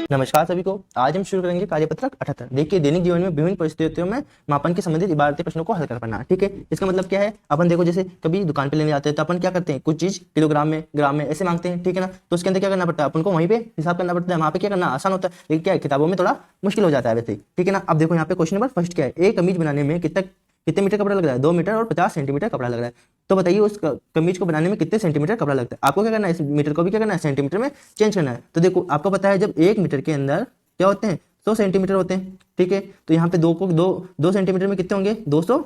नमस्कार सभी को। आज हम शुरू करेंगे कार्यपत्रक 78। देखिए, दैनिक जीवन में विभिन्न परिस्थितियों में मापन के संबंधित इबारती प्रश्नों को हल कर पाना। ठीक है, इसका मतलब क्या है? अपन देखो, जैसे कभी दुकान पे लेने जाते हैं तो अपन क्या करते हैं, कुछ चीज किलोग्राम में, ग्राम में ऐसे मांगते हैं। ठीक है ना, तो उसके अंदर क्या करना पड़ता है, अपन को वहीं पे हिसाब करना पड़ता है। वहाँ पे क्या करना आसान होता है, लेकिन क्या है, किताबों में थोड़ा मुश्किल हो जाता है वैसे। ठीक है ना, अब देखो यहाँ पे क्वेश्चन नंबर फर्स्ट क्या है, एक कमीज बनाने में कितने मीटर कपड़ा लग रहा है? 2 मीटर और 50 सेंटीमीटर कपड़ा लग रहा है। तो बताइए उस कमीज को बनाने में कितने सेंटीमीटर कपड़ा लगता है। आपको क्या करना है, इस मीटर को भी क्या करना है, सेंटीमीटर में चेंज करना है। तो देखो, आपको पता है जब 1 मीटर के अंदर क्या होते हैं, 100 सेंटीमीटर होते हैं। ठीक है, तो यहाँ पे दो सेंटीमीटर में कितने होंगे, 200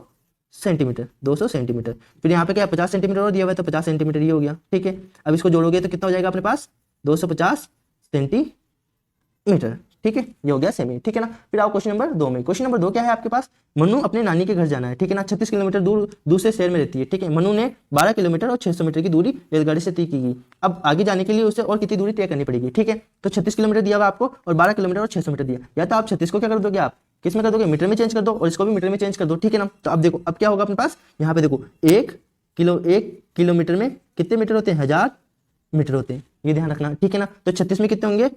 सेंटीमीटर, 200 सेंटीमीटर। फिर यहाँ पे क्या 50 सेंटीमीटर और दिया हुआ है, तो 50 सेंटीमीटर ये हो गया। ठीक है, अब इसको जोड़ोगे तो कितना हो जाएगा अपने पास, 250 सेंटीमीटर। ठीक है, ये हो गया सेमी। ठीक है ना, फिर आओ क्वेश्चन नंबर 2 में। क्वेश्चन नंबर 2 क्या है आपके पास, मनु अपने नानी के घर जाना है। ठीक है ना, 36 किलोमीटर दूर दूसरे शहर में रहती है। ठीक है, मनु ने 12 किलोमीटर और 600 मीटर की दूरी रेलगाड़ी से तय की। अब आगे जाने के लिए उसे और कितनी दूरी तय करनी पड़ेगी। ठीक है, तो 36 किलोमीटर दिया हुआ आपको और 12 किलोमीटर और 600 मीटर दिया। या तो आप 36 को क्या कर दोगे, आप किस में कर दोगे, मीटर में चेंज कर दो, और इसको भी मीटर में चेंज कर दो। ठीक है ना, तो अब देखो अब क्या होगा अपने पास, यहाँ पे देखो 1 किलोमीटर में कितने मीटर होते हैं, 1000 मीटर होते हैं, ये ध्यान रखना। ठीक है ना, तो 36 में कितने होंगे,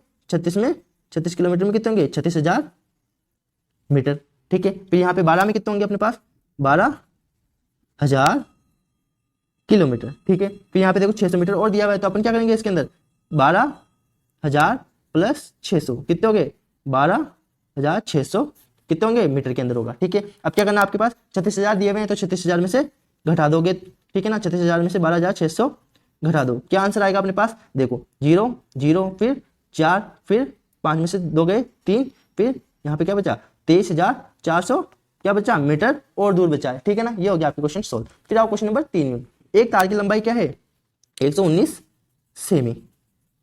36 किलोमीटर में कितने होंगे, 36,000 मीटर। ठीक है, फिर यहाँ पे 12 में कितने होंगे अपने पास, 12,000 किलोमीटर। ठीक है, फिर यहाँ पे देखो 600 मीटर और दिया हुआ है, तो अपन क्या करेंगे इसके अंदर, 12,000 प्लस 600 कितने हो गए, 12,600 कितने होंगे मीटर के अंदर होगा। ठीक है, अब क्या करना आपके पास, 36,000 दिए हुए हैं तो 36,000 में से घटा दोगे। ठीक है ना, 36,000 में से 12,600 घटा दो, क्या आंसर आएगा अपने पास, देखो 0 0 फिर 4 फिर 5 में से 2 गए 3, फिर यहाँ पे क्या बचा, 23,400 क्या बचा, मीटर और दूर बचा है। ठीक है ना, ये हो गया आपके क्वेश्चन सोल्व। फिर आओ क्वेश्चन नंबर 3 में। एक तार की लंबाई क्या है, 119 सेमी।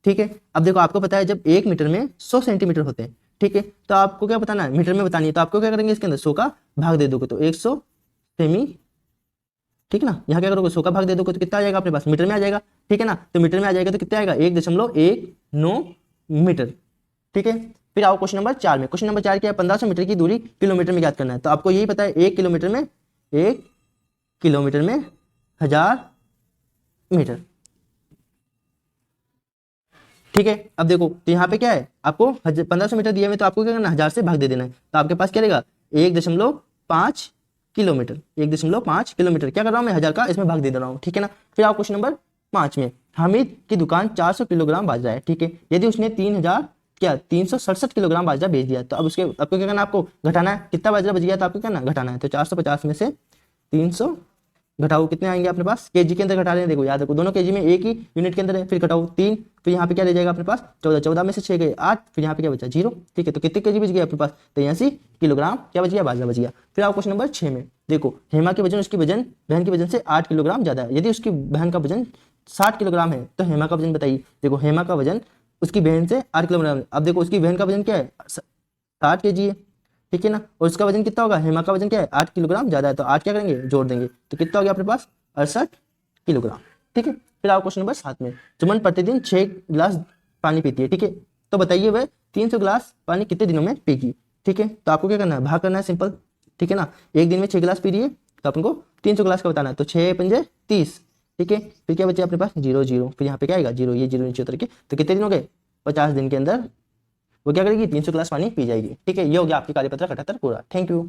ठीक है, अब देखो आपको पता है जब 1 मीटर में 100 सेंटीमीटर होते हैं। ठीक है, तो आपको क्या बताना है, मीटर में बतानी है, तो आपको क्या करेंगे, इसके अंदर 100 का भाग दे दोगे तो 100 सेमी। ठीक है ना, यहाँ क्या करोगे, 100 का भाग दे दोगे तो कितना आ जाएगा अपने पास, मीटर में आ जाएगा। ठीक है ना, तो मीटर में आ जाएगा तो कितना आएगा, 1.19 मीटर। ठीक है, फिर आओ क्वेश्चन नंबर 4 में। क्वेश्चन नंबर 4 क्या है, 1500 मीटर की दूरी किलोमीटर में ज्ञात करना है। तो आपको यही पता है 1 किलोमीटर में 1000 मीटर। ठीक है, अब देखो तो यहाँ पे क्या है, आपको 1500 मीटर दिए हुए, तो आपको क्या करना है, 1000 से भाग दे देना है। तो आपके पास क्या रहेगा, 1.5 किलोमीटर, 1.5 किलोमीटर क्या कर रहा हूँ मैं, 1000 का इसमें भाग दे रहा हूँ। ठीक है ना, फिर आओ क्वेश्चन नंबर 5 में। हामिद की दुकान 400 किलोग्राम बाजरा है। ठीक है, यदि उसने 367 किलोग्राम बाजरा बेच दिया, तो अब उसके आपको क्या करना, आपको घटाना है, कितना बाजरा बच गया तो आपको क्या करना, घटाना है। तो 450 में से 300 घटाओ, कितने आएंगे अपने पास, केजी के अंदर घटा रहे हैं, देखो याद रखो दोनों केजी में एक ही यूनिट के अंदर है। फिर घटाओ 3, फिर यहाँ पे क्या रह जाएगा अपने पास, 14, 14 में से 6 गए 8, फिर यहाँ पे क्या बचा 0। ठीक है, तो कितने केजी बच गया अपने पास, 83 किलोग्राम क्या बच गया, बाजरा बच गया। फिर आओ क्वेश्चन नंबर 6 में। देखो हेमा के वजन उसकी बहन के वजन से 8 किलोग्राम ज्यादा है। यदि उसकी बहन का वजन 60 किलोग्राम है, तो हेमा का वजन बताइए। देखो हेमा का वजन उसकी बहन से 8 किलोग्राम, अब देखो उसकी बहन का वजन क्या है, 60 केजी है। ठीक है ना, और उसका वजन कितना होगा, हेमा का वजन क्या है, 8 किलोग्राम ज्यादा है, तो 8 क्या करेंगे, जोड़ देंगे, तो कितना हो गया अपने पास, 68 किलोग्राम। ठीक है, फिर आओ क्वेश्चन नंबर 7 में। सुमन प्रतिदिन 6 गिलास पानी पीती है। ठीक है, तो बताइए वह 300 गिलास पानी कितने दिनों में पीगी। ठीक है, तो आपको क्या करना है, भाग करना है, सिंपल। ठीक है ना, एक दिन में 6 गिलास पी रही है, तो अपन को 300 गिलास का बताना है, तो 6 पंजे 30। ठीक है, फिर क्या बचे अपने पास, 0 0, फिर यहाँ पे क्या आएगा 0, ये 0 नीचे उतर के, तो कितने दिन हो गए, 50 दिन के अंदर वो क्या करेगी, 300 गिलास पानी पी जाएगी। ठीक है, ये हो गया आपकी कार्यपत्र 78 पूरा। Thank you.